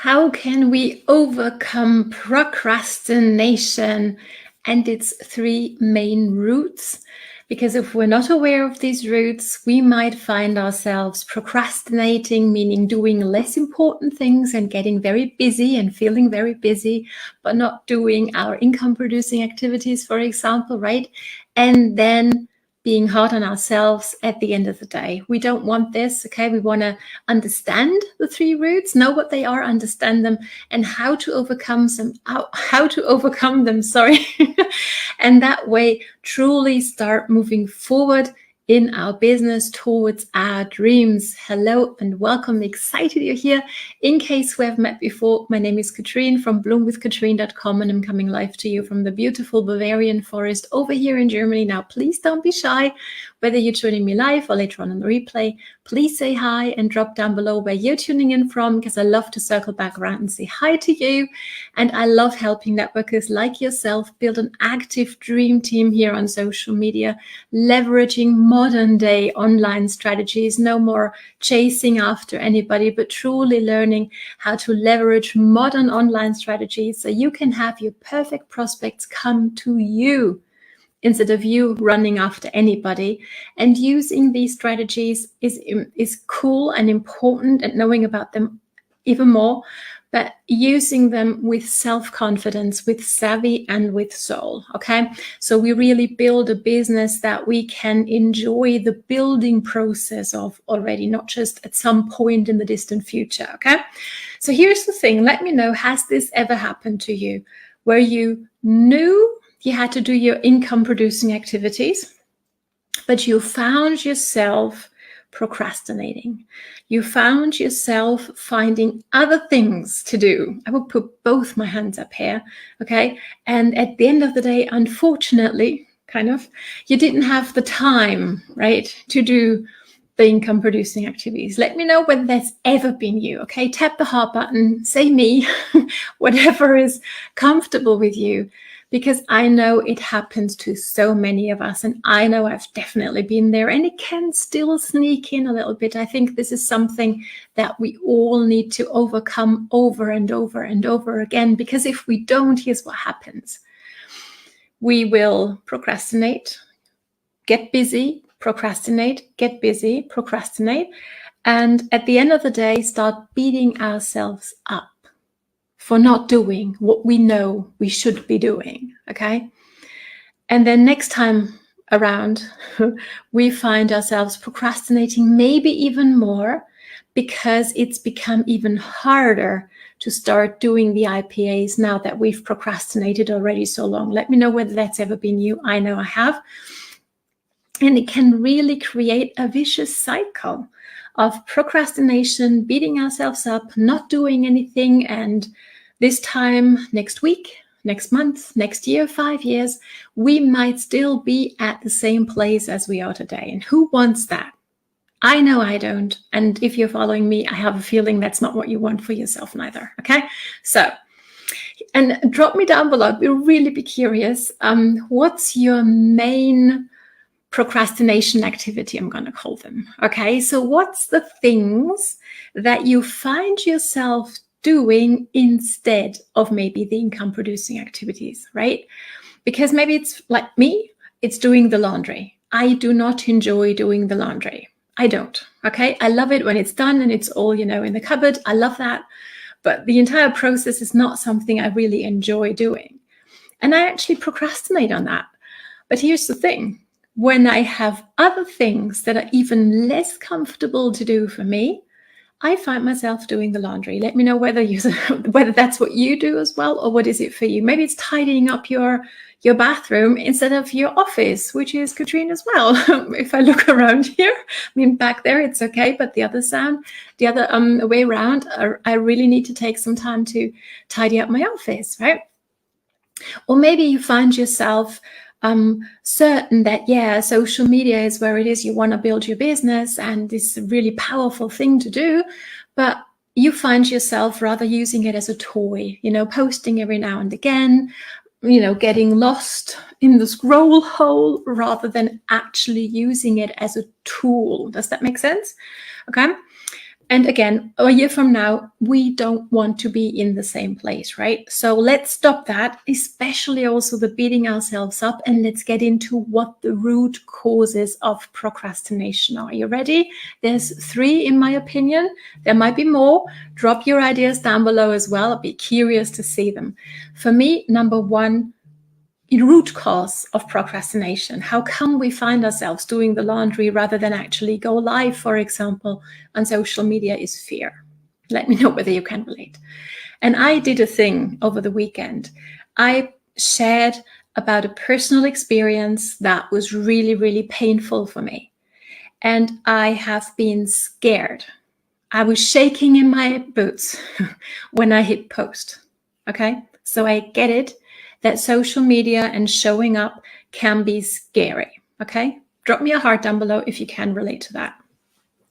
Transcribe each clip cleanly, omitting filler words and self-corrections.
How can we overcome procrastination and its three main roots? Because if we're not aware of these roots, we might find ourselves procrastinating, meaning doing less important things and getting very busy and feeling very busy, but not doing our income producing activities, for example, right? And then being hard on ourselves at the end of the day. We don't want this, okay? We want to understand the three roots, know what they are, understand them, and how to overcome them, and that way truly start moving forward in our business towards our dreams. Hello and welcome. Excited you're here. In case we have met before, my name is Katrin from bloomwithkatrin.com, and I'm coming live to you from the beautiful Bavarian forest over here in Germany. Now, please don't be shy. Whether you're joining me live or later on the replay, please say hi and drop down below where you're tuning in from, because I love to circle back around and say hi to you. And I love helping networkers like yourself build an active dream team here on social media, leveraging modern day online strategies. No more chasing after anybody, but truly learning how to leverage modern online strategies so you can have your perfect prospects come to you instead of you running after anybody. And using these strategies is cool and important, and knowing about them even more, but using them with self-confidence, with savvy, and with soul, okay? So we really build a business that we can enjoy the building process of already, not just at some point in the distant future, okay? So here's the thing. Let me know, has this ever happened to you where you knew you had to do your income producing activities, but you found yourself procrastinating? You found yourself finding other things to do. I will put both my hands up here, okay? And at the end of the day, unfortunately, you didn't have the time, right, to do the income producing activities. Let me know whether that's ever been you, okay? Tap the heart button, say me, whatever is comfortable with you. Because I know it happens to so many of us, and I know I've definitely been there, and it can still sneak in a little bit. I think this is something that we all need to overcome over and over and over again, because if we don't, here's what happens. We will procrastinate, get busy, procrastinate, get busy, procrastinate, and at the end of the day, start beating ourselves up for not doing what we know we should be doing, okay? And then next time around, we find ourselves procrastinating maybe even more, because it's become even harder to start doing the IPAs now that we've procrastinated already so long. Let me know whether that's ever been you. I know I have. And it can really create a vicious cycle of procrastination, beating ourselves up, not doing anything, and this time next week, next month, next year, 5 years, we might still be at the same place as we are today. And who wants that? I know I don't. And if you're following me, I have a feeling that's not what you want for yourself neither, okay? So, and drop me down below. I'd really be curious. What's your main procrastination activity, I'm going to call them, okay? So what's the things that you find yourself doing instead of maybe the income producing activities, right? Because maybe it's like me, it's doing the laundry. I do not enjoy doing the laundry. I don't, okay? I love it when it's done and it's all, in the cupboard. I love that. But the entire process is not something I really enjoy doing. And I actually procrastinate on that. But here's the thing. When I have other things that are even less comfortable to do for me, I find myself doing the laundry. Let me know whether that's what you do as well, or what is it for you? Maybe it's tidying up your bathroom instead of your office, which is Katrin as well. If I look around here, back there it's okay, but the other way around, I really need to take some time to tidy up my office, right? Or maybe you find yourself certain that, social media is where it is. You want to build your business and it's a really powerful thing to do, but you find yourself rather using it as a toy, posting every now and again, getting lost in the scroll hole rather than actually using it as a tool. Does that make sense? Okay. And again, a year from now, we don't want to be in the same place, right? So let's stop that, especially also the beating ourselves up, and let's get into what the root causes of procrastination are. You ready? There's 3 in my opinion. There might be more. Drop your ideas down below as well. I'll be curious to see them. For me, number 1, root cause of procrastination. How come we find ourselves doing the laundry rather than actually go live, for example, on social media, is fear. Let me know whether you can relate. And I did a thing over the weekend. I shared about a personal experience that was really, really painful for me. And I have been scared. I was shaking in my boots when I hit post. Okay, so I get it that social media and showing up can be scary. Okay, drop me a heart down below if you can relate to that.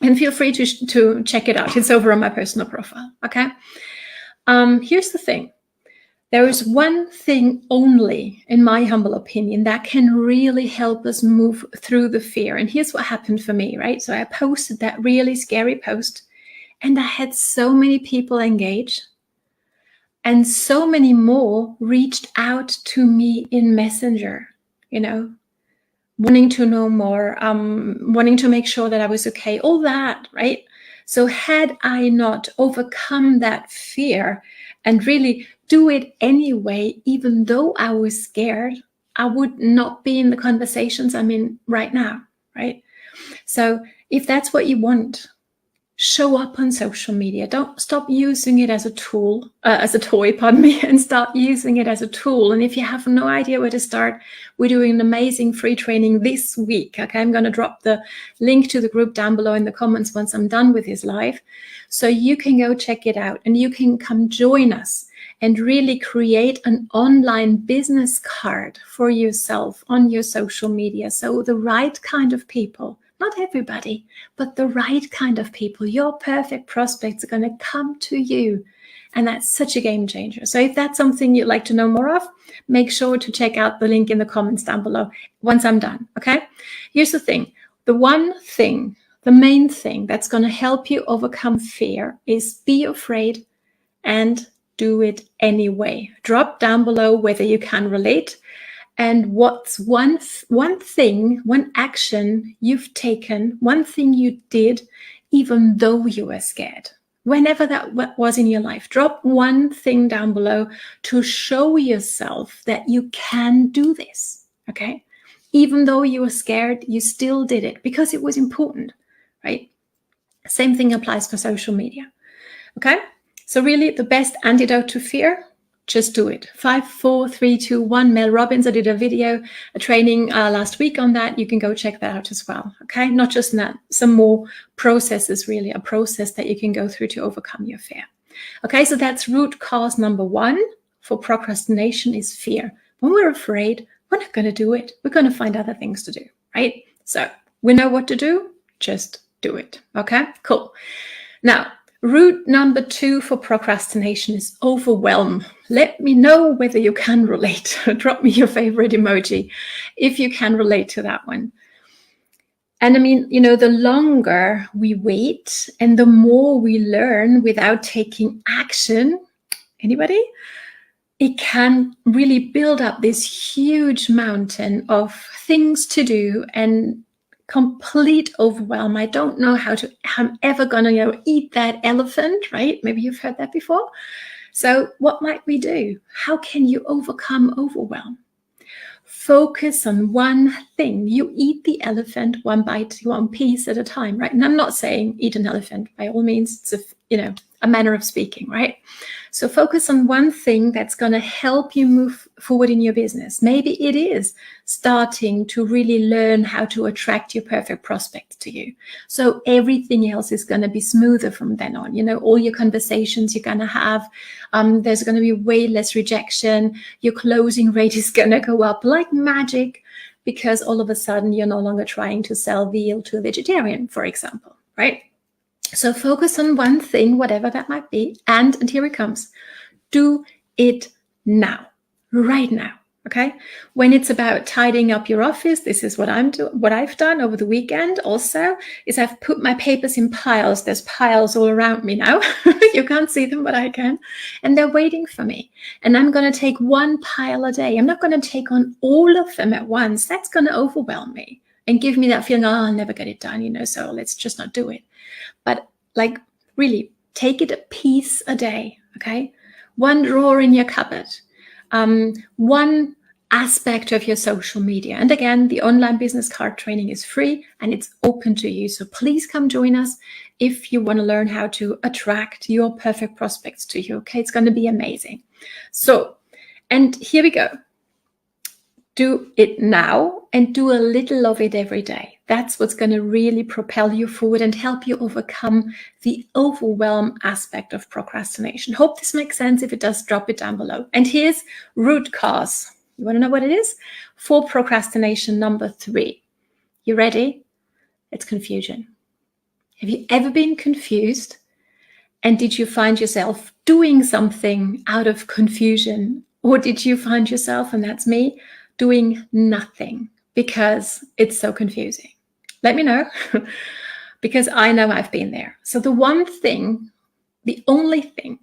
And feel free to check it out. It's over on my personal profile. Okay, here's the thing. There is one thing only, in my humble opinion, that can really help us move through the fear. And here's what happened for me, right? So I posted that really scary post, and I had so many people engage, and so many more reached out to me in Messenger, wanting to know more, wanting to make sure that I was okay, all that, right? So had I not overcome that fear and really do it anyway, even though I was scared, I would not be in the conversations I'm in right now, right? So if that's what you want, show up on social media. Don't stop using it as a tool, as a toy, pardon me, and start using it as a tool. And if you have no idea where to start, we're doing an amazing free training this week. Okay, I'm going to drop the link to the group down below in the comments once I'm done with this live. So you can go check it out and you can come join us and really create an online business card for yourself on your social media. So the right kind of people, not everybody, but the right kind of people, your perfect prospects, are going to come to you. And that's such a game changer. So if that's something you'd like to know more of, make sure to check out the link in the comments down below once I'm done. Okay? Here's the thing. The one thing, the main thing that's going to help you overcome fear is be afraid and do it anyway. Drop down below whether you can relate. And what's one thing, one action you've taken, one thing you did, even though you were scared, whenever that was in your life. Drop one thing down below to show yourself that you can do this, okay? Even though you were scared, you still did it because it was important, right? Same thing applies for social media, okay? So really the best antidote to fear, just do it. 5, 4, 3, 2, 1. Mel Robbins, I did a video, a training last week on that. You can go check that out as well. Okay, not just that, some more processes, really, a process that you can go through to overcome your fear. Okay, so that's root cause number 1 for procrastination is fear. When we're afraid, we're not going to do it. We're going to find other things to do, right? So we know what to do, just do it. Okay, cool. Now, root number 2 for procrastination is overwhelm. Let me know whether you can relate. Drop me your favorite emoji if you can relate to that one. And I mean, the longer we wait and the more we learn without taking action, anybody? It can really build up this huge mountain of things to do and complete overwhelm. I don't know how I'm ever going to, eat that elephant, right? Maybe you've heard that before. So what might we do? How can you overcome overwhelm? Focus on one thing. You eat the elephant one bite, one piece at a time, right? And I'm not saying eat an elephant by all means. It's a manner of speaking, right? So focus on one thing that's going to help you move forward in your business. Maybe it is starting to really learn how to attract your perfect prospects to you. So everything else is going to be smoother from then on. All your conversations you're going to have, there's going to be way less rejection. Your closing rate is going to go up like magic because all of a sudden you're no longer trying to sell veal to a vegetarian, for example, right? So focus on one thing, whatever that might be, and here it comes. Do it now, right now. Okay. When it's about tidying up your office, this is what what I've done over the weekend also, is I've put my papers in piles. There's piles all around me now. You can't see them, but I can. And they're waiting for me. And I'm going to take one pile a day. I'm not going to take on all of them at once. That's going to overwhelm me and give me that feeling, oh, I'll never get it done, so let's just not do it. But like, really, take it a piece a day, okay? One drawer in your cupboard. One aspect of your social media. And again, the online business card training is free and it's open to you. So please come join us if you want to learn how to attract your perfect prospects to you. Okay, it's going to be amazing. So, and here we go. Do it now and do a little of it every day. That's what's going to really propel you forward and help you overcome the overwhelm aspect of procrastination. Hope this makes sense. If it does, drop it down below. And here's root cause. You want to know what it is? For procrastination number 3. You ready? It's confusion. Have you ever been confused? And did you find yourself doing something out of confusion? Or did you find yourself, and that's me, doing nothing because it's so confusing? Let me know, because I know I've been there. So the one thing, the only thing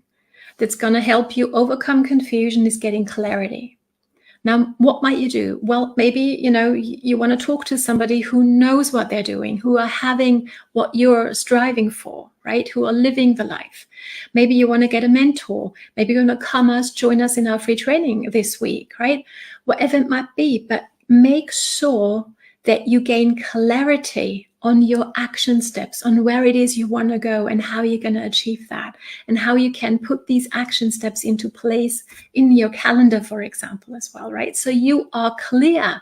that's going to help you overcome confusion is getting clarity. Now, what might you do? Well, maybe, you want to talk to somebody who knows what they're doing, who are having what you're striving for, right? Who are living the life. Maybe you want to get a mentor. Maybe you want to join us in our free training this week, right? Whatever it might be, but make sure that you gain clarity on your action steps, on where it is you want to go and how you're going to achieve that, and how you can put these action steps into place in your calendar, for example, as well, right? So you are clear.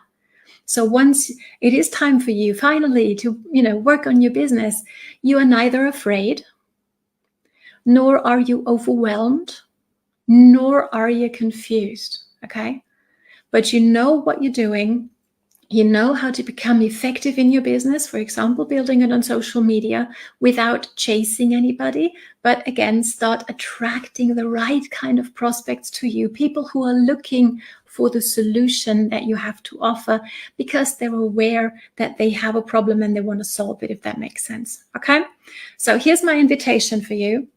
So once it is time for you finally to, work on your business, you are neither afraid, nor are you overwhelmed, nor are you confused, okay? But you know what you're doing. You know how to become effective in your business, for example, building it on social media without chasing anybody, but again, start attracting the right kind of prospects to you, people who are looking for the solution that you have to offer because they're aware that they have a problem and they want to solve it, if that makes sense. Okay, so here's my invitation for you.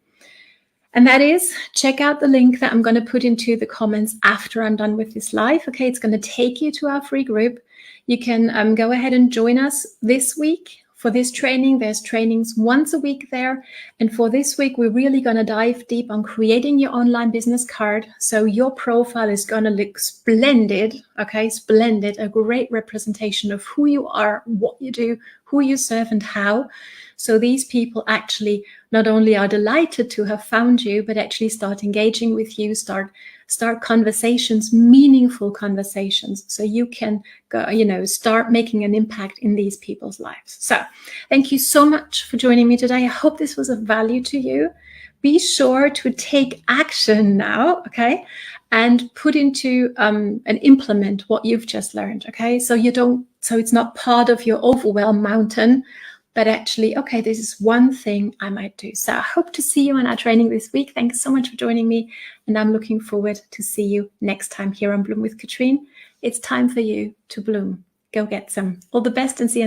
And that is, check out the link that I'm going to put into the comments after I'm done with this live. Okay, it's going to take you to our free group. You can go ahead and join us this week for this training. There's trainings once a week there. And for this week, we're really going to dive deep on creating your online business card. So your profile is going to look splendid. Okay, splendid. A great representation of who you are, what you do, who you serve, and how. So these people actually not only are delighted to have found you, but actually start engaging with you, start conversations, meaningful conversations, so you can go, start making an impact in these people's lives. So thank you so much for joining me today. I hope this was of value to you. Be sure to take action now, okay? And put into and implement what you've just learned, okay? So it's not part of your overwhelm mountain, but actually, okay, this is one thing I might do. So I hope to see you on our training this week. Thanks so much for joining me. And I'm looking forward to see you next time here on Bloom with Katrin. It's time for you to bloom. Go get some. All the best and see you next time.